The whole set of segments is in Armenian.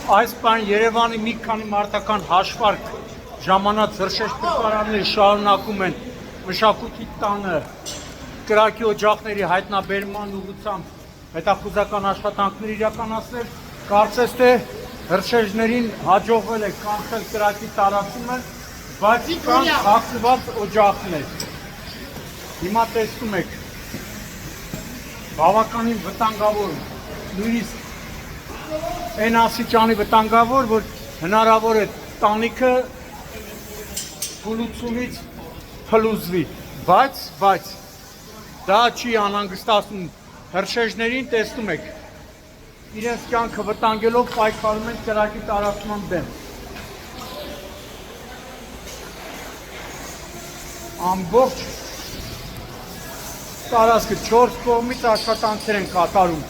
Այս բան Երևանի մի քանի մարտական հաշվարկ ժամանած հրշեջ փոխարանները շարունակում են մշակույթի տանը կրակի օջախների հայտնաբերման ուղղությամբ հետախուզական աշխատանքներ իրականացնել, կարծես թե հրշեջներին հաջողվել է կանխել կրակի տարածումը, բայց կան հակված օջախներ։ Հիմա տեսնում եք, բավականին վտանգավոր, նույնիսկ այն աստիճանի վտանգավոր, որ հնարավոր է տանիքը փլուզումից փլուզվի, բայց դա չի անհանգստացնում հրշեջներին, տեսնում եք, իրենց կյանքը վտանգելով պայքարում են կրակի տարածման դեմ։ Ամբողջ տարածքը 4 կողմից աշխատանքներ են կատարում։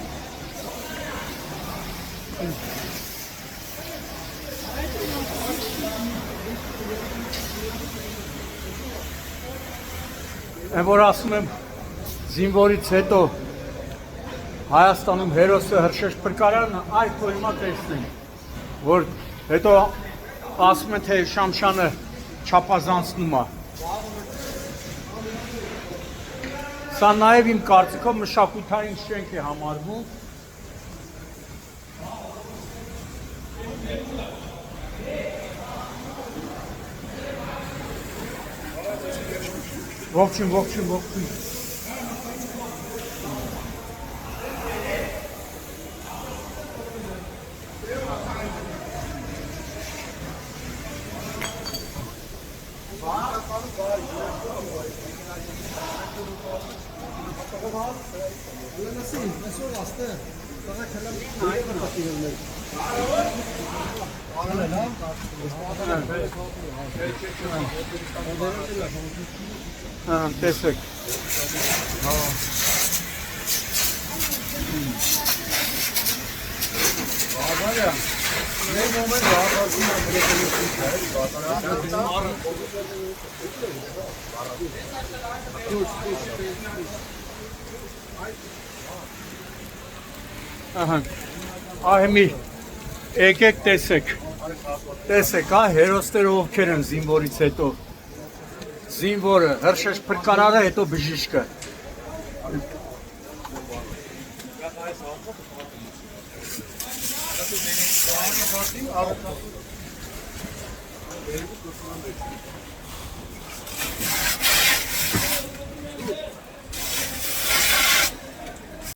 Որ ասում եմ զինվորից հետո Հայաստանում հերոսը հրշեջ փրկարանը, այդ որ հիմա տեսնենք, որ հետո ասում են թե Շամշյանը չափազանցնում է։ Սա նաև իմ կարծիքով մշակութային շենք է համարվում։ Ողջույն։ Տեսեք։ Ահեմի, եկեք տեսեք, հերոսները ովքեր են զինվորից հետո, զինվորը, հրշեջ փրկարարը, հետո բժիշկը։